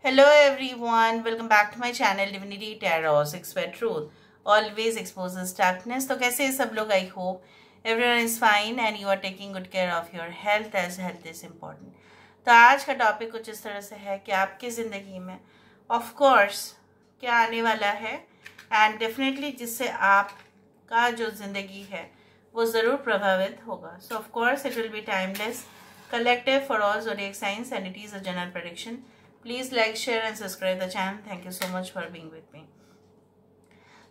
Hello everyone, welcome back to my channel Divinity Tarot, Six Word Truth. Always exposes darkness. तो कैसे सब लोग? I hope everyone is fine and you are taking good care of your health as health is important. तो आज का topic कुछ इस तरह से है कि आपकी ज़िंदगी में ऑफ कोर्स क्या आने वाला है एंड डेफिनेटली जिससे आपका जो ज़िंदगी है वो ज़रूर प्रभावित होगा. सो of course it will be timeless, collective for all zodiac signs and it is a general prediction. Please like, share and subscribe the channel. Thank you so much for being with me.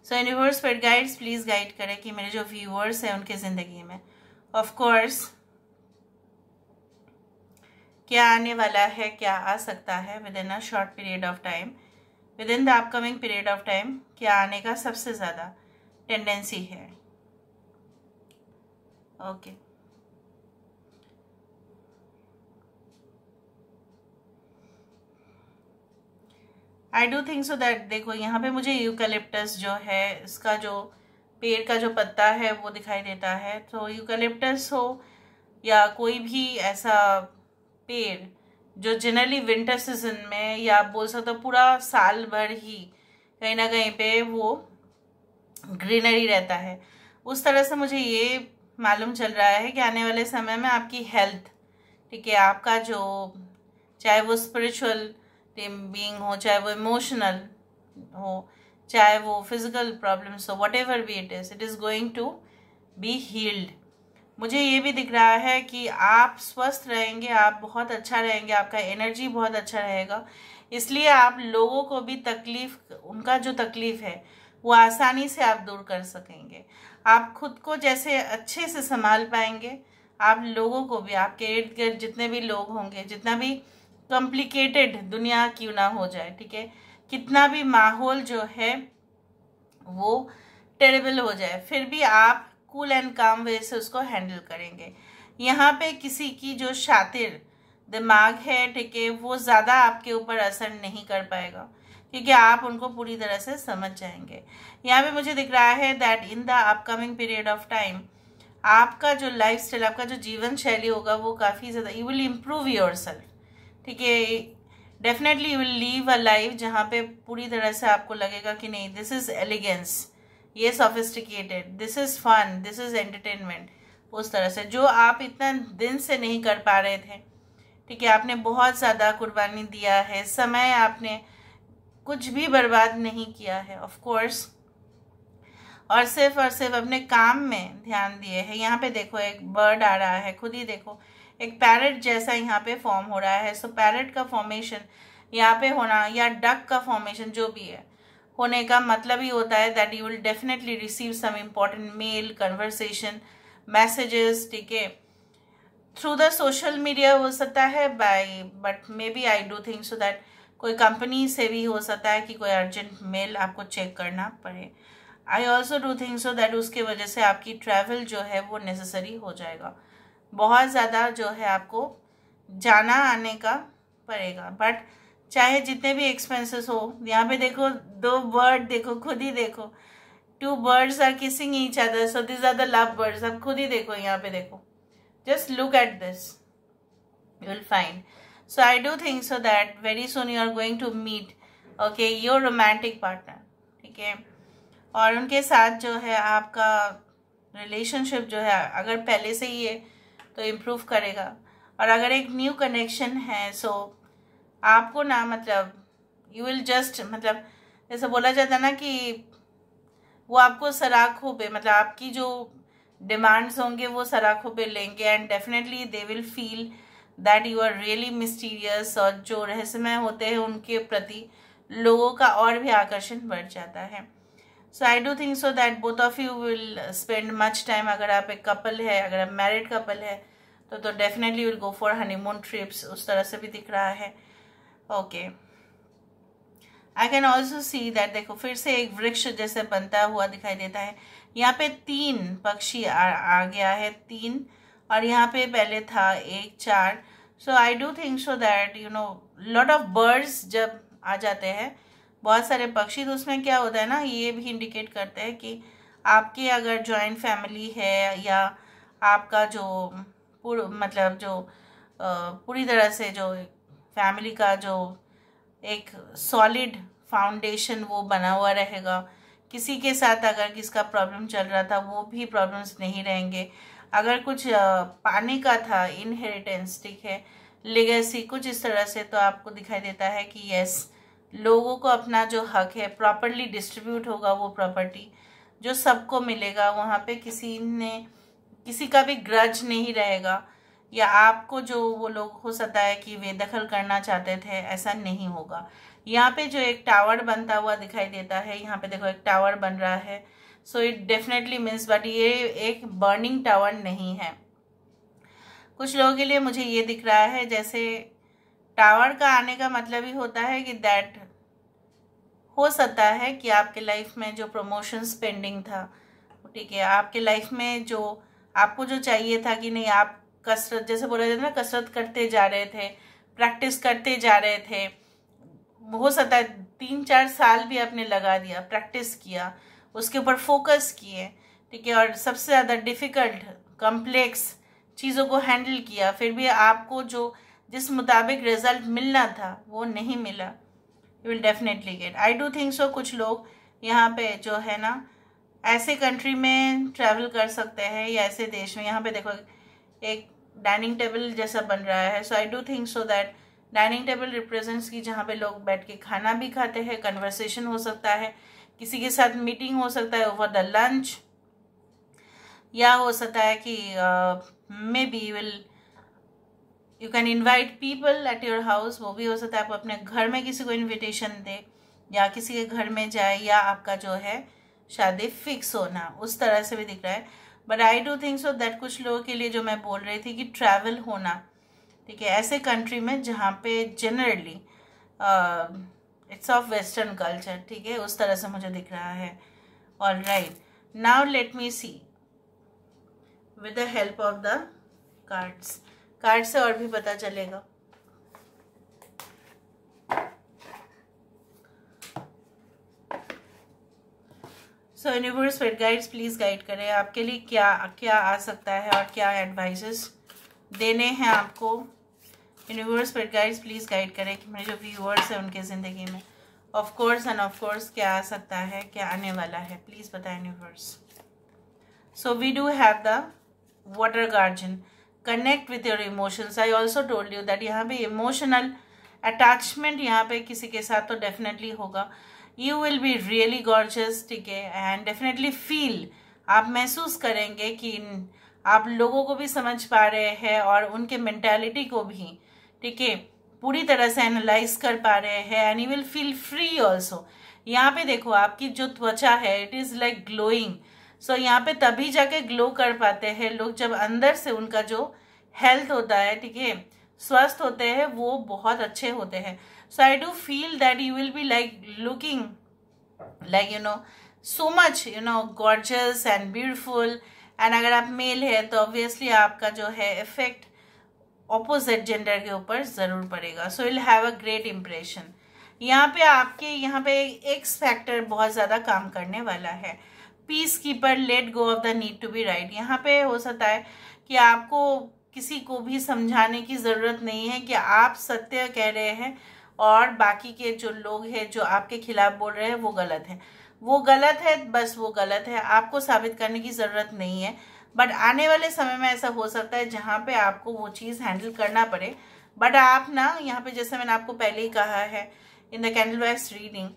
So universe spirit guides please guide करें कि मेरे जो viewers हैं उनके ज़िंदगी में of course क्या आने वाला है, क्या आ सकता है within a short period of time, within the upcoming period of time क्या आने का सबसे ज़्यादा tendency है. Okay. I do think so that देखो यहाँ पे मुझे यूकलिप्टस जो है इसका जो पेड़ का जो पत्ता है वो दिखाई देता है. तो यूकलिप्टस हो या कोई भी ऐसा पेड़ जो जनरली विंटर सीजन में या आप बोल सकते हो पूरा साल भर ही कहीं ना कहीं पे वो ग्रीनरी रहता है, उस तरह से मुझे ये मालूम चल रहा है कि आने वाले समय में आपकी हेल्थ, ठीक है, आपका जो चाहे वो स्पिरिचुअल बीइंग हो, चाहे वो इमोशनल हो, चाहे वो फिजिकल प्रॉब्लम्स हो, whatever be it is going to be healed. मुझे ये भी दिख रहा है कि आप स्वस्थ रहेंगे, आप बहुत अच्छा रहेंगे, आपका एनर्जी बहुत अच्छा रहेगा, इसलिए आप लोगों को भी तकलीफ, उनका जो तकलीफ है वो आसानी से आप दूर कर सकेंगे. आप खुद को जैसे अच्छे से संभाल पाएंगे, आप लोगों को भी, आपके इर्द गिर्द जितने भी लोग होंगे, जितना भी कॉम्प्लिकेटेड दुनिया क्यों ना हो जाए, ठीक है, कितना भी माहौल जो है वो टेरेबल हो जाए, फिर भी आप कूल एंड काम वे से उसको हैंडल करेंगे. यहाँ पे किसी की जो शातिर दिमाग है, ठीक है, वो ज़्यादा आपके ऊपर असर नहीं कर पाएगा क्योंकि आप उनको पूरी तरह से समझ जाएंगे. यहाँ पे मुझे दिख रहा है that in the upcoming period of time आपका जो लाइफ स्टाइल, आपका जो जीवन शैली होगा वो काफ़ी ज़्यादा, you will improve yourself, ठीक है. Definitely you will leave a life जहाँ पे पूरी तरह से आपको लगेगा कि नहीं, दिस इज़ एलिगेंस, ये sophisticated, this is fun, this is entertainment. उस तरह से जो आप इतना दिन से नहीं कर पा रहे थे, ठीक है, आपने बहुत ज़्यादा कुर्बानी दिया है, समय आपने कुछ भी बर्बाद नहीं किया है ऑफ कोर्स, और सिर्फ अपने काम में ध्यान दिए हैं. यहाँ पे देखो एक बर्ड आ रहा है, खुद ही देखो एक पैरेट जैसा यहाँ पे फॉर्म हो रहा है. सो पैरेट का फॉर्मेशन यहाँ पे होना या डक का फॉर्मेशन जो भी है होने का मतलब ही होता है that you will definitely receive some important mail, conversation, messages, ठीक है, थ्रू द सोशल मीडिया हो सकता है by, but may be I do think so that कोई कंपनी से भी हो सकता है कि कोई अर्जेंट मेल आपको चेक करना पड़े. I also do think so that उसके वजह से आपकी ट्रैवल जो है वो नेसेसरी हो जाएगा, बहुत ज़्यादा जो है आपको जाना आने का पड़ेगा. बट चाहे जितने भी एक्सपेंसेस हो, यहाँ पे देखो दो बर्ड, देखो खुद ही देखो, two birds are kissing each other, so this are the love birds. आप खुद ही देखो, यहाँ पे देखो, just look at this, you will find. So I do think so that very soon you are going to meet okay your romantic partner, ठीक है, और उनके साथ जो है आपका रिलेशनशिप जो है अगर पहले से ही है तो इम्प्रूव करेगा, और अगर एक न्यू कनेक्शन है सो आपको ना, मतलब यू विल जस्ट, मतलब जैसे बोला जाता है ना कि वो आपको सराखों पे, मतलब आपकी जो डिमांड्स होंगे वो सराखों पे लेंगे and definitely they will feel that you are really mysterious, और जो रहस्यमय होते हैं उनके प्रति लोगों का और भी आकर्षण बढ़ जाता है. So I do think so that both of you will spend much time. अगर आप एक कपल है, अगर आप मैरिड कपल है तो definitely will go for honeymoon trips, उस तरह से भी दिख रहा है. Okay, I can also see that देखो फिर से एक वृक्ष जैसे बनता हुआ दिखाई देता है. यहाँ पे 3 पक्षी आ गया है, 3, और यहाँ पे पहले था 1, 4. So I do think so that you know lot of birds जब आ जाते हैं, बहुत सारे पक्षी, तो उसमें क्या होता है ना, ये भी इंडिकेट करते हैं कि आपके अगर जॉइंट फैमिली है या आपका जो मतलब जो पूरी तरह से जो फैमिली का जो एक सॉलिड फाउंडेशन वो बना हुआ रहेगा। किसी के साथ अगर किसका प्रॉब्लम चल रहा था वो भी प्रॉब्लम्स नहीं रहेंगे। अगर कुछ पाने का था इनहेरिटेंस, ठीक है, लेगेसी, कुछ इस तरह से, तो आपको दिखाई देता है कि यस, लोगों को अपना जो हक है प्रॉपरली डिस्ट्रीब्यूट होगा, वो प्रॉपर्टी जो सबको मिलेगा। वहाँ पे किसी का भी ग्रज नहीं रहेगा, या आपको जो वो लोग हो सकता है कि वे दखल करना चाहते थे, ऐसा नहीं होगा। यहाँ पे जो एक टावर बनता हुआ दिखाई देता है, यहाँ पे देखो एक टावर बन रहा है, so it definitely means, but ये एक बर्निंग टावर नहीं है। कुछ लोगों के लिए मुझे ये दिख रहा है जैसे टावर का आने का मतलब ही होता है कि दैट हो सकता है कि आपके लाइफ में जो प्रमोशंस पेंडिंग था, ठीक है, आपके लाइफ में जो आपको जो चाहिए था कि नहीं, आप कसरत, जैसे बोला जाता है ना, कसरत करते जा रहे थे, प्रैक्टिस करते जा रहे थे, हो सकता है 3-4 साल भी आपने लगा दिया, प्रैक्टिस किया, उसके ऊपर फोकस किए, ठीक है, और सबसे ज़्यादा डिफ़िकल्ट कॉम्प्लेक्स चीज़ों को हैंडल किया, फिर भी आपको जो जिस मुताबिक रिजल्ट मिलना था वो नहीं मिला, you will definitely get, I do think सो। कुछ लोग यहाँ पे जो है ना ऐसे कंट्री में ट्रैवल कर सकते हैं या ऐसे देश में। यहाँ पे देखो एक डाइनिंग टेबल जैसा बन रहा है, so I do think so that dining table represents की जहाँ पे लोग बैठ के खाना भी खाते हैं, कन्वर्सेशन हो सकता है, किसी के साथ मीटिंग हो सकता है ओवर द लंच, या हो सकता है कि may be you can invite people at your house, वो भी हो सकता है आप अपने घर में किसी को इन्विटेशन दे, या किसी के घर में जाए, या आपका जो है शादी फिक्स होना, उस तरह से भी दिख रहा है। But I do think so that कुछ लोगों के लिए जो मैं बोल रही थी कि ट्रैवल होना, ठीक है, ऐसे कंट्री में जहाँ पे generally it's of western culture, ठीक है, उस तरह से मुझे दिख रहा है। Alright, now let me see with the help of the card से और भी पता चलेगा। So universe spirit guides please guide करें आपके लिए क्या क्या आ सकता है और क्या एडवाइसेस देने हैं आपको। Universe spirit guides please guide करें कि मेरे जो व्यूअर्स हैं उनके ज़िंदगी में of course end of course क्या आ सकता है, क्या आने वाला है, प्लीज बताएं universe. So we do have the water guardian, connect with your emotions. I also told you that यहाँ पे इमोशनल अटैचमेंट यहाँ पे किसी के साथ तो डेफिनेटली होगा। You will be really gorgeous, ठीक है, एंड डेफिनेटली फील, आप महसूस करेंगे कि आप लोगों को भी समझ पा रहे हैं और उनके मेंटालिटी को भी, ठीक है, पूरी तरह से एनालाइज कर पा रहे हैं, and you will feel free also. यहाँ पे देखो आपकी जो त्वचा है इट इज़ लाइक ग्लोइंग, सो यहाँ पे तभी जाके ग्लो कर पाते हैं लोग जब अंदर से उनका जो हेल्थ होता है, ठीक है, स्वस्थ होते हैं, वो बहुत अच्छे होते हैं। So I do feel that you will be like looking like so much gorgeous and beautiful. And अगर आप मेल है तो ऑब्वियसली आपका जो है इफेक्ट ऑपोजिट जेंडर के ऊपर ज़रूर पड़ेगा। So will have a great impression. यहाँ पे आपके यहाँ पे एक्स फैक्टर बहुत ज़्यादा काम करने वाला है। Peace keeper, let go of the need to be right. यहाँ पे हो सकता है कि आपको किसी को भी समझाने की ज़रूरत नहीं है कि आप सत्य कह रहे हैं और बाकी के जो लोग हैं जो आपके खिलाफ बोल रहे हैं वो गलत है। वो गलत है, बस वो गलत है, आपको साबित करने की ज़रूरत नहीं है। बट आने वाले समय में ऐसा हो सकता है जहाँ पे आपको वो चीज़ हैंडल करना पड़े। बट आप ना यहाँ पे, जैसे मैंने आपको पहले ही कहा है in the candle wise reading,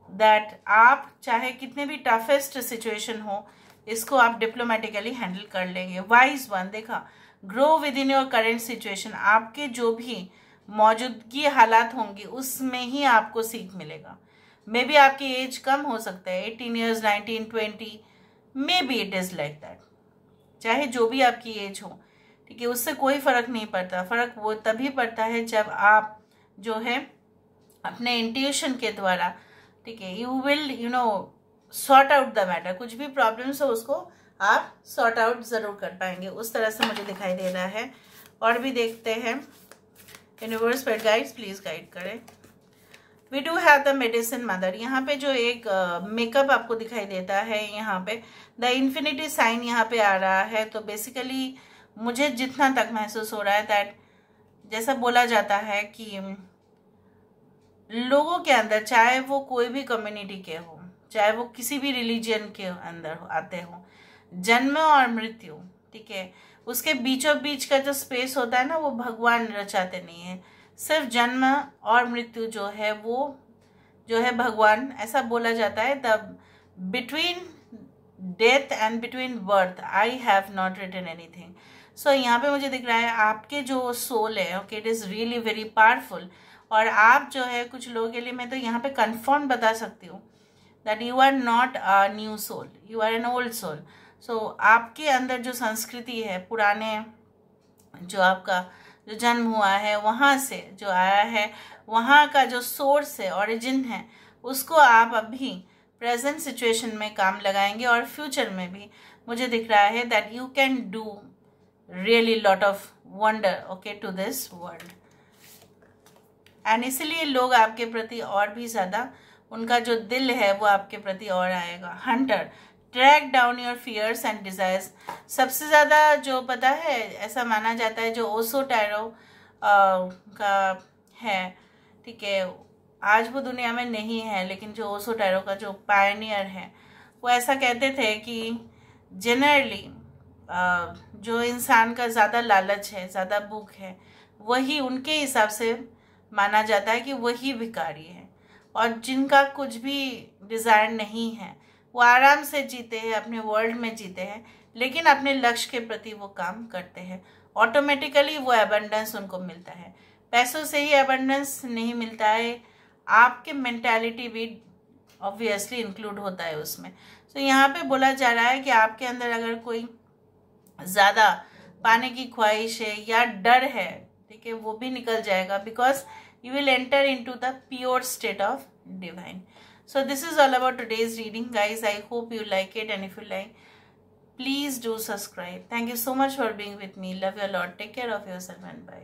that आप चाहे कितने भी टफेस्ट सिचुएशन हो, इसको आप डिप्लोमेटिकली हैंडल कर लेंगे। वाइज वन, देखा, grow with in your current situation. आपके जो भी मौजूदगी हालात होंगी उसमें ही आपको सीख मिलेगा। मे बी आपकी एज कम हो सकता है, 18 years, 19, 20, may be it is like that. चाहे जो भी आपकी एज हो, ठीक है, उससे कोई फ़र्क नहीं पड़ता। फ़र्क वो तभी पड़ता है जब आप जो है अपने इंट्यूशन के द्वारा, ठीक है, you will sort out the matter. कुछ भी प्रॉब्लम्स हो उसको आप सॉर्ट आउट ज़रूर कर पाएंगे, उस तरह से मुझे दिखाई दे रहा है। और भी देखते हैं, universe spirit guides please guide करें। We do have the medicine mother. यहाँ पे जो एक मेकअप आपको दिखाई देता है, यहाँ पे द इन्फिनिटी साइन यहाँ पे आ रहा है। तो बेसिकली मुझे जितना तक महसूस हो रहा है दैट, जैसा बोला जाता है कि लोगों के अंदर, चाहे वो कोई भी कम्युनिटी के हो, चाहे वो किसी भी रिलीजन के अंदर आते हो, जन्म और मृत्यु, ठीक है, उसके बीचों बीच का जो स्पेस होता है ना, वो भगवान रचाते नहीं है। सिर्फ जन्म और मृत्यु जो है वो जो है भगवान, ऐसा बोला जाता है, the between death and between birth I have not written anything. So यहाँ पे मुझे दिख रहा है आपके जो सोल है, okay, it is really very powerful. और आप जो है कुछ लोगों के लिए मैं तो यहाँ पे कंफर्म बता सकती हूँ that you are not a new soul, you are an old soul. So आपके अंदर जो संस्कृति है, पुराने जो आपका जो जन्म हुआ है वहाँ से जो आया है, वहाँ का जो सोर्स है, ओरिजिन है, उसको आप अभी प्रेजेंट सिचुएशन में काम लगाएंगे। और फ्यूचर में भी मुझे दिख रहा है that you can do really lot of wonder, okay, to this world. And इसीलिए लोग आपके प्रति और भी ज़्यादा, उनका जो दिल है वो आपके प्रति और आएगा। Hunter, track down your fears and desires. सबसे ज़्यादा जो पता है, ऐसा माना जाता है, जो ओशो टैरो का है, ठीक है, आज वो दुनिया में नहीं है, लेकिन जो ओशो टैरो का जो पायनियर है, वो ऐसा कहते थे कि जनरली जो इंसान का ज़्यादा लालच है, ज़्यादा भूख है, वही उनके हिसाब से माना जाता है कि वही भिखारी है। और जिनका कुछ भी डिज़ायर नहीं है वो आराम से जीते हैं, अपने वर्ल्ड में जीते हैं, लेकिन अपने लक्ष्य के प्रति वो काम करते हैं, ऑटोमेटिकली वो एबंडेंस उनको मिलता है। पैसों से ही एबंडेंस नहीं मिलता है, आपके मेंटालिटी भी ऑब्वियसली इंक्लूड होता है उसमें। तो यहाँ पे बोला जा रहा है कि आपके अंदर अगर कोई ज़्यादा पाने की ख्वाहिश है या डर है, ठीक है, वो भी निकल जाएगा, because you will enter into the pure state of divine. So this is all about today's reading, guys. I hope you like it, and if you like, please do subscribe. Thank you so much for being with me. Love you a lot. Take care of yourself and bye.